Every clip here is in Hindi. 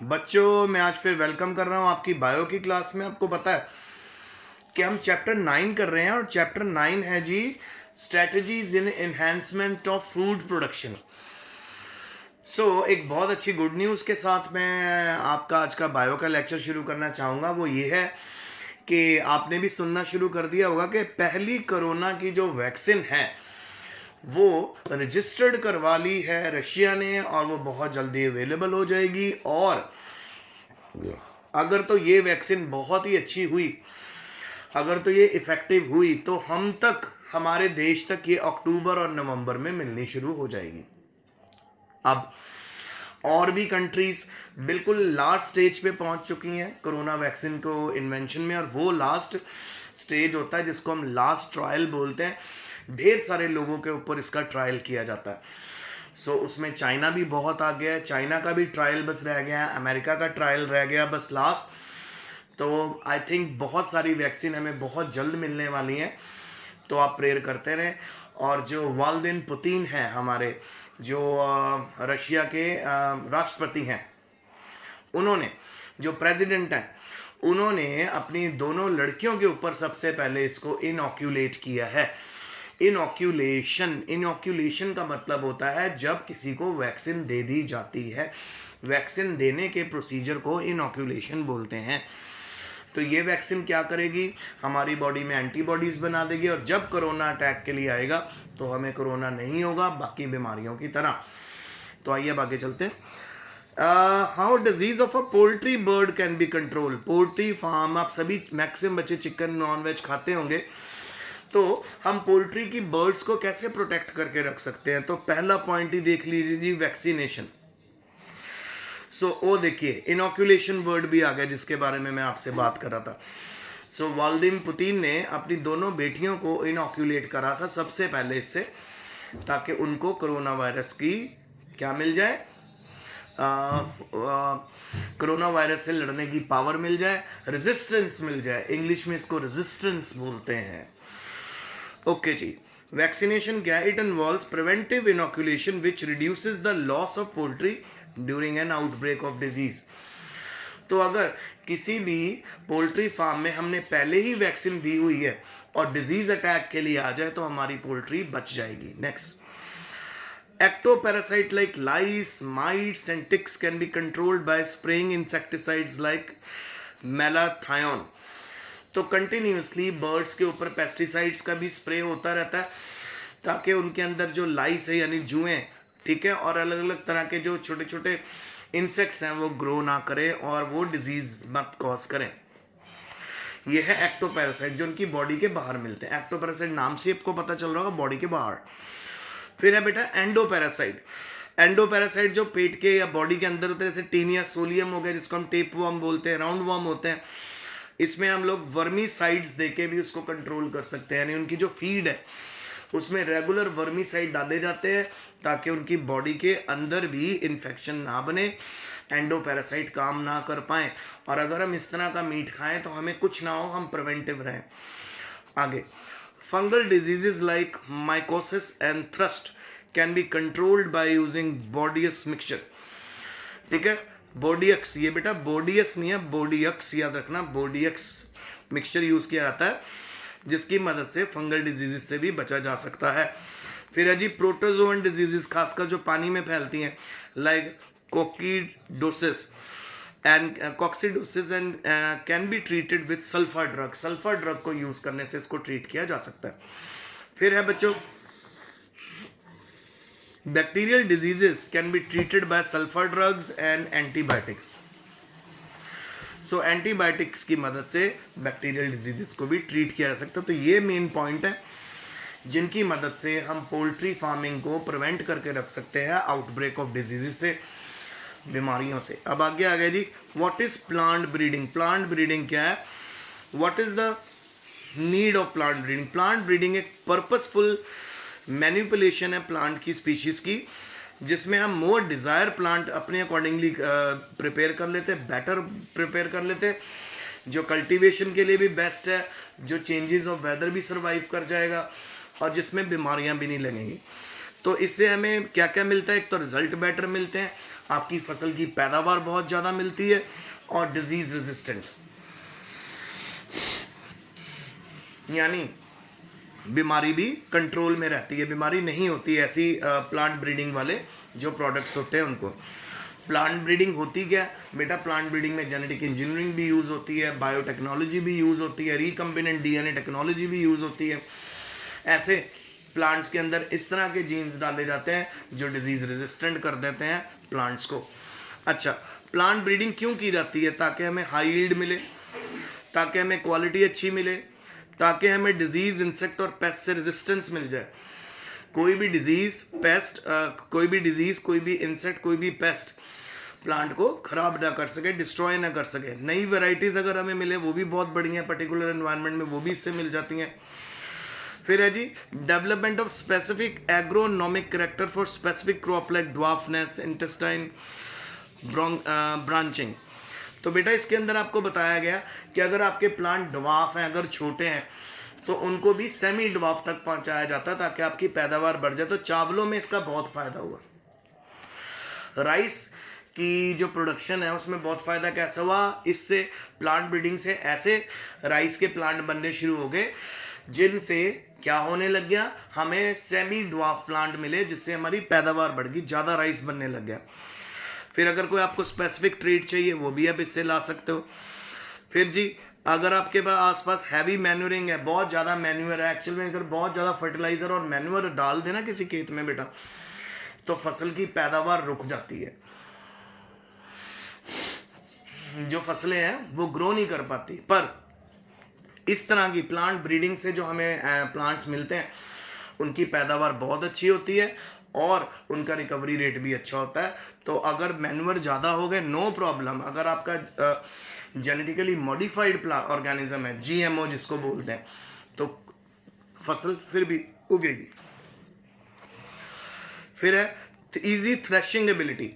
बच्चों, मैं आज फिर वेलकम कर रहा हूँ आपकी बायो की क्लास में। आपको पता है कि हम चैप्टर 9 कर रहे हैं और चैप्टर 9 है जी strategies in enhancement of food production. एक बहुत अच्छी गुड न्यूज़ के साथ मैं आपका आज का बायो का लेक्चर शुरू करना चाहूँगा। वो ये है कि आपने भी सुनना शुरू कर दिया होगा कि पहली कोरोना की जो वैक्सीन है वो रजिस्टर्ड करवा ली है रशिया ने और वो बहुत जल्दी अवेलेबल हो जाएगी। और अगर तो ये वैक्सीन बहुत ही अच्छी हुई, अगर तो ये इफ़ेक्टिव हुई, तो हम तक, हमारे देश तक ये अक्टूबर और नवंबर में मिलनी शुरू हो जाएगी। अब और भी कंट्रीज बिल्कुल लास्ट स्टेज पे पहुंच चुकी हैं कोरोना वैक्सीन को इन्वेंशन में, और वो लास्ट स्टेज होता है जिसको हम लास्ट ट्रायल बोलते हैं। ढेर सारे लोगों के ऊपर इसका ट्रायल किया जाता है। उसमें चाइना भी बहुत आ गया है, चाइना का भी ट्रायल बस रह गया है, अमेरिका का ट्रायल रह गया बस लास्ट। तो आई थिंक बहुत सारी वैक्सीन हमें बहुत जल्द मिलने वाली हैं, तो आप प्रेयर करते रहें। और जो व्लादिमीर पुतिन हैं, हमारे जो रशिया के राष्ट्रपति हैं, उन्होंने, जो प्रेसिडेंट हैं, उन्होंने अपनी दोनों लड़कियों के ऊपर सबसे पहले इसको इनॉक्यूलेट किया है। इनॉक्यूलेशन का मतलब होता है जब किसी को वैक्सीन दे दी जाती है। वैक्सीन देने के प्रोसीजर को इनॉक्यूलेशन बोलते हैं। तो ये वैक्सीन क्या करेगी, हमारी बॉडी में एंटीबॉडीज़ बना देगी, और जब कोरोना अटैक के लिए आएगा तो हमें कोरोना नहीं होगा बाकी बीमारियों की तरह। तो आइए अब आगे चलते हैं। How disease of a poultry bird can be control. Poultry farm, आप सभी मैक्सिमम बच्चे चिकन नॉन वेज खाते होंगे, तो हम पोल्ट्री की बर्ड्स को कैसे प्रोटेक्ट करके रख सकते हैं। तो पहला पॉइंट ही देख लीजिए जी, वैक्सीनेशन। वो देखिए इनॉक्यूलेशन वर्ड भी आ गया जिसके बारे में मैं आपसे बात कर रहा था। व्लादिमीर पुतिन ने अपनी दोनों बेटियों को इनॉक्यूलेट करा था सबसे पहले इससे, ताकि उनको कोरोना वायरस की क्या मिल जाए, कोरोना वायरस से लड़ने की पावर मिल जाए, रेजिस्टेंस मिल जाए। इंग्लिश में इसको रेजिस्टेंस बोलते हैं। ओके जी, वैक्सीनेशन क्या है? It involves preventive inoculation which reduces the loss of poultry during an outbreak of disease. तो अगर किसी भी पोल्ट्री फार्म में हमने पहले ही वैक्सीन दी हुई है और डिजीज अटैक के लिए आ जाए तो हमारी पोल्ट्री बच जाएगी। Next, ectoparacyte like lice, mites and ticks can be controlled by spraying insecticides like malathion। तो कंटिन्यूसली बर्ड्स के ऊपर पेस्टिसाइड्स का भी स्प्रे होता रहता है ताकि उनके अंदर जो लाइस है यानी जुएं, ठीक है, और अलग अलग तरह के जो छोटे छोटे इंसेक्ट्स हैं वो ग्रो ना करें और वो डिजीज मत कॉज करें। ये है एक्टोपैरासाइट जो उनकी बॉडी के बाहर मिलते हैं। एक्टोपैरासाइट नाम से आपको पता चल रहा होगा, बॉडी के बाहर। फिर है बेटा एंडोपैरासाइट। एंडोपैरासाइट जो पेट के या बॉडी के अंदर होते हैं, जैसे टीनिया सोलियम हो गया जिसको हम टेप वर्म बोलते हैं, राउंड वर्म होते हैं। इसमें हम लोग वर्मीसाइड्स देके भी उसको कंट्रोल कर सकते हैं, यानी उनकी जो फीड है उसमें रेगुलर वर्मीसाइड डाले जाते हैं ताकि उनकी बॉडी के अंदर भी इन्फेक्शन ना बने, एंडोपैरासाइट काम ना कर पाए। और अगर हम इस तरह का मीट खाएं तो हमें कुछ ना हो, हम प्रिवेंटिव रहें। आगे, fungal diseases like mycosis and thrust can be controlled by using Bordeaux mixture. ठीक है, बोडियक्स, ये बेटा बोडियस नहीं है, बोडियक्स याद रखना। बोडियक्स मिक्सचर यूज किया जाता है जिसकी मदद से फंगल डिजीजेस से भी बचा जा सकता है। फिर है जी प्रोटोजोअन डिजीजेस, खासकर जो पानी में फैलती हैं, like coccidiosis and can be treated with sulphur drug. Sulphur drug को यूज करने से इसको ट्रीट किया जा सकता है। फिर है बच्चों, bacterial diseases can be treated by sulphur drugs and antibiotics. Antibiotics की मदद से बैक्टीरियल डिजीजेस को भी ट्रीट किया जा सकता है। तो ये मेन पॉइंट है जिनकी मदद से हम पोल्ट्री फार्मिंग को प्रिवेंट करके रख सकते हैं आउटब्रेक ऑफ डिजीजेस से, बीमारियों से। अब आगे आ गया जी, what is plant breeding. Plant breeding क्या है? What is the need of plant breeding. Plant breeding एक पर्पसफुल मैनिपुलेशन है प्लांट की स्पीशीज की, जिसमें हम मोर डिज़ायर प्लांट अपने अकॉर्डिंगली प्रिपेयर कर लेते हैं, बेटर प्रिपेयर कर लेते हैं, जो कल्टीवेशन के लिए भी बेस्ट है, जो चेंजेस ऑफ वेदर भी सर्वाइव कर जाएगा और जिसमें बीमारियां भी नहीं लगेंगी। तो इससे हमें क्या क्या मिलता है? एक तो रिजल्ट बेटर मिलते हैं, आपकी फसल की पैदावार बहुत ज़्यादा मिलती है और डिजीज रेजिस्टेंट, यानी बीमारी भी कंट्रोल में रहती है, बीमारी नहीं होती है ऐसी प्लांट ब्रीडिंग वाले जो प्रोडक्ट्स होते हैं उनको। प्लांट ब्रीडिंग होती क्या बेटा, प्लांट ब्रीडिंग में जेनेटिक इंजीनियरिंग भी यूज़ होती है, बायोटेक्नोलॉजी भी यूज़ होती है, रिकम्बिनेंट डीएनए टेक्नोलॉजी भी यूज़ होती है। ऐसे प्लांट्स के अंदर इस तरह के जीन्स डाले जाते हैं जो डिजीज़ रेजिस्टेंट कर देते हैं प्लांट्स को। अच्छा, प्लांट ब्रीडिंग क्यों की जाती है? ताकि हमें हाई यील्ड मिले, ताकि हमें क्वालिटी अच्छी मिले, ताकि हमें डिजीज़, इंसेक्ट और पेस्ट से रेजिस्टेंस मिल जाए। कोई भी डिजीज़, पेस्ट, कोई भी डिजीज़, कोई भी इंसेक्ट, कोई भी पेस्ट प्लांट को खराब ना कर सके, डिस्ट्रॉय ना कर सके। नई वैरायटीज़ अगर हमें मिले वो भी बहुत बढ़िया, पर्टिकुलर एनवायरनमेंट में वो भी इससे मिल जाती हैं। फिर है जी development of specific agronomic character for specific crop like dwarfness, intestine branching. तो बेटा इसके अंदर आपको बताया गया कि अगर आपके प्लांट ड्वार्फ हैं, अगर छोटे हैं, तो उनको भी सेमी ड्वार्फ तक पहुंचाया जाता है ताकि आपकी पैदावार बढ़ जाए। तो चावलों में इसका बहुत फ़ायदा हुआ, राइस की जो प्रोडक्शन है उसमें बहुत फ़ायदा कैसा हुआ, इससे प्लांट ब्रीडिंग से ऐसे राइस के प्लांट बनने शुरू हो गए जिनसे क्या होने लग गया, हमें सेमी ड्वार्फ प्लांट मिले जिससे हमारी पैदावार बढ़ गई, ज़्यादा राइस बनने लग गया। फिर अगर कोई आपको स्पेसिफिक ट्रीट चाहिए वो भी आप इससे ला सकते हो। फिर जी अगर आपके पास आसपास हैवी मैन्यूरिंग है, बहुत ज़्यादा मैन्यूर है, एक्चुअल में अगर बहुत ज़्यादा फर्टिलाइज़र और मैन्यूर डाल देना किसी खेत में बेटा, तो फसल की पैदावार रुक जाती है, जो फसलें हैं वो ग्रो नहीं कर पाती। पर इस तरह की प्लांट ब्रीडिंग से जो हमें प्लांट्स मिलते हैं उनकी पैदावार बहुत अच्छी होती है और उनका रिकवरी रेट भी अच्छा होता है। तो अगर मैन्यूर ज़्यादा हो गए नो प्रॉब्लम, अगर आपका जेनेटिकली मॉडिफाइड ऑर्गेनिज्म है, जीएमओ जिसको बोलते हैं, तो फसल फिर भी उगेगी। फिर है इजी थ्रेशिंग एबिलिटी।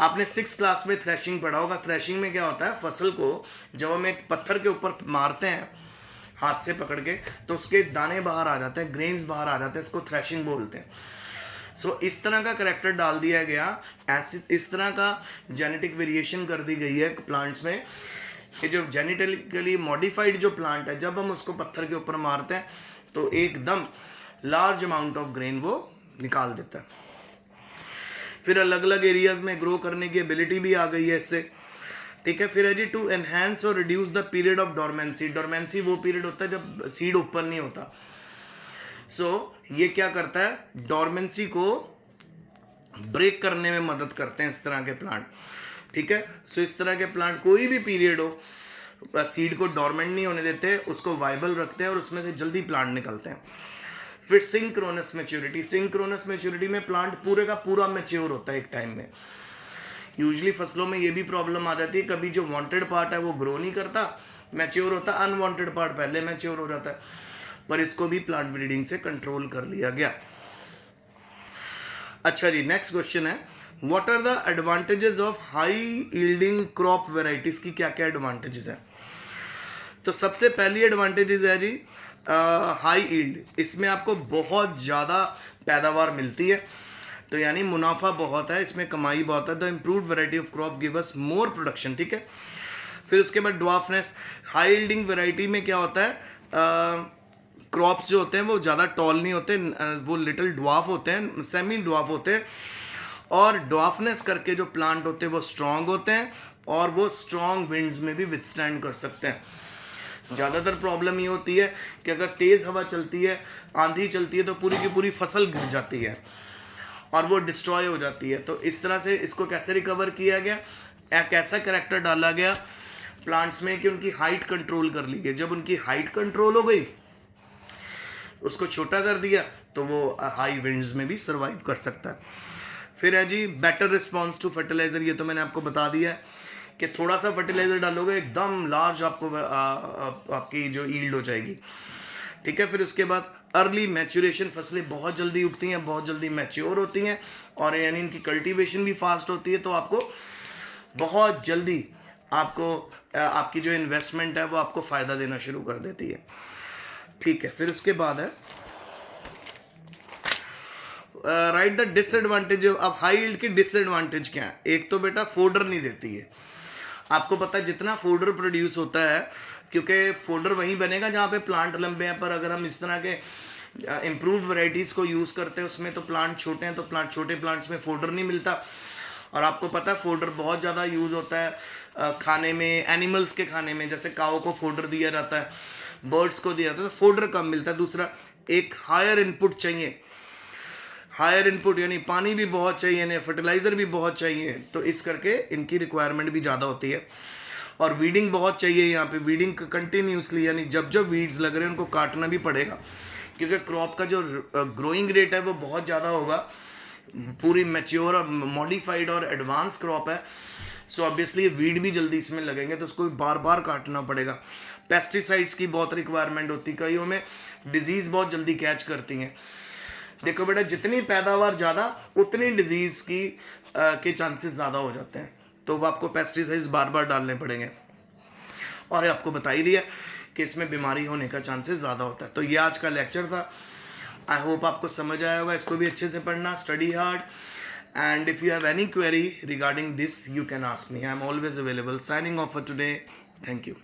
आपने 6th क्लास में थ्रेशिंग पढ़ा होगा। थ्रेशिंग में क्या होता है, फसल को जब हम एक पत्थर के ऊपर मारते हैं हाथ से पकड़ के तो उसके दाने बाहर आ जाते हैं, ग्रेन्स बाहर आ जाते हैं, इसको थ्रेशिंग बोलते हैं। सो इस तरह का करैक्टर डाल दिया गया, इस तरह का जेनेटिक वेरिएशन कर दी गई है प्लांट्स में कि जो जेनेटिकली मॉडिफाइड जो प्लांट है, जब हम उसको पत्थर के ऊपर मारते हैं तो एकदम लार्ज अमाउंट ऑफ ग्रेन वो निकाल देता है। फिर अलग अलग एरियाज में ग्रो करने की एबिलिटी भी आ गई है इससे, ठीक है। फिर है जी टू एनहेंस और reduce the period of dormancy. Dormancy वो पीरियड होता है जब सीड ओपन नहीं होता। ये क्या करता है, डोरमेंसी को ब्रेक करने में मदद करते हैं इस तरह के प्लांट, ठीक है। इस तरह के प्लांट कोई भी पीरियड हो, सीड को डोरमेंट नहीं होने देते, उसको वाइबल रखते हैं और उसमें से जल्दी प्लांट निकलते हैं। फिर सिंक्रोनस मैच्योरिटी। सिंक्रोनस मैच्योरिटी में प्लांट पूरे का पूरा मैच्योर होता है एक टाइम में। यूजुअली फसलों में ये भी प्रॉब्लम आ जाती है, कभी जो वांटेड पार्ट है वो ग्रो नहीं करता, मैच्योर होता, अनवांटेड पार्ट पहले मैच्योर हो जाता है, पर इसको भी प्लांट ब्रीडिंग से कंट्रोल कर लिया गया। अच्छा जी, नेक्स्ट क्वेश्चन है, what are the advantages of high yielding crop varieties की क्या क्या एडवांटेजेस हैं? तो सबसे पहली एडवांटेजेस है जी हाई यील्ड। इसमें आपको बहुत ज़्यादा पैदावार मिलती है, तो यानी मुनाफा बहुत है, इसमें कमाई बहुत है। The improved variety of crop give us more production, ठीक है। फिर उसके बाद ड्वार्फनेस। हाई यील्डिंग वैरायटी में क्या होता है, क्रॉप्स जो होते हैं वो ज़्यादा टॉल नहीं होते, वो लिटिल ड्वार्फ होते हैं, सेमी ड्वार्फ होते हैं, और ड्वार्फनेस करके जो प्लांट होते हैं वो स्ट्रॉन्ग होते हैं और वो स्ट्रॉन्ग विंड्स में भी विथस्टैंड कर सकते हैं। ज़्यादातर प्रॉब्लम ये होती है कि अगर तेज़ हवा चलती है, आंधी चलती है, तो पूरी की पूरी फसल गिर जाती है और वो डिस्ट्रॉय हो जाती है। तो इस तरह से इसको कैसे रिकवर किया गया, एक ऐसा करैक्टर डाला गया प्लांट्स में कि उनकी हाइट कंट्रोल कर ली गई। जब उनकी हाइट कंट्रोल हो गई, उसको छोटा कर दिया, तो वो हाई विंड्स में भी सर्वाइव कर सकता है। फिर है जी बेटर रिस्पॉन्स टू फर्टिलाइज़र। ये तो मैंने आपको बता दिया है कि थोड़ा सा फर्टिलाइज़र डालोगे एकदम लार्ज आपको आपकी जो यील्ड हो जाएगी, ठीक है। फिर उसके बाद अर्ली मैच्योरेशन, फसलें बहुत जल्दी उगती हैं, बहुत जल्दी मैच्योर होती हैं, और यानी इनकी कल्टीवेशन भी फास्ट होती है, तो आपको बहुत जल्दी आपको आपकी जो इन्वेस्टमेंट है वो आपको फ़ायदा देना शुरू कर देती है, ठीक है। फिर उसके बाद है राइट द डिसएडवांटेज। अब हाई यील्ड की डिसएडवांटेज क्या है? एक तो बेटा फोल्डर नहीं देती है। आपको पता है जितना फोल्डर प्रोड्यूस होता है, क्योंकि फोल्डर वहीं बनेगा जहाँ पे प्लांट लंबे हैं, पर अगर हम इस तरह के इम्प्रूव्ड वैरायटीज़ को यूज़ करते हैं उसमें तो प्लांट छोटे हैं, तो छोटे प्लांट्स में फोल्डर नहीं मिलता। और आपको पता है फोल्डर बहुत ज़्यादा यूज़ होता है खाने में, एनिमल्स के खाने में, जैसे काऊ को फोल्डर दिया जाता है, बर्ड्स को दिया जाता है, तो फोल्डर कम मिलता है। दूसरा, एक हायर इनपुट चाहिए, हायर इनपुट यानी पानी भी बहुत चाहिए, यानी फर्टिलाइज़र भी बहुत चाहिए, तो इस करके इनकी रिक्वायरमेंट भी ज़्यादा होती है। और वीडिंग बहुत चाहिए यहाँ पे, वीडिंग कंटिन्यूसली, यानी जब जब वीड्स लग रहे हैं उनको काटना भी पड़ेगा, क्योंकि क्रॉप का जो ग्रोइंग रेट है वो बहुत ज़्यादा होगा। पूरी मैच्योर और मॉडिफाइड और एडवांस क्रॉप है, सो ऑब्वियसली वीड भी जल्दी इसमें लगेंगे, तो उसको बार बार काटना पड़ेगा। पेस्टिसाइड्स की बहुत रिक्वायरमेंट होती है, कईयों में डिजीज़ बहुत जल्दी कैच करती हैं। देखो बेटा, जितनी पैदावार ज़्यादा उतनी डिजीज़ की के चांसेस ज़्यादा हो जाते हैं, तो वो आपको पेस्टिसाइड्स बार बार डालने पड़ेंगे। और आपको बता ही दिया कि इसमें बीमारी होने का चांसेस ज़्यादा होता है। तो ये आज का लेक्चर था। आई होप आपको समझ आया होगा। इसको भी अच्छे से पढ़ना, study hard, and if you have any query regarding this you can ask me. I am always available. Signing off for today. Thank you.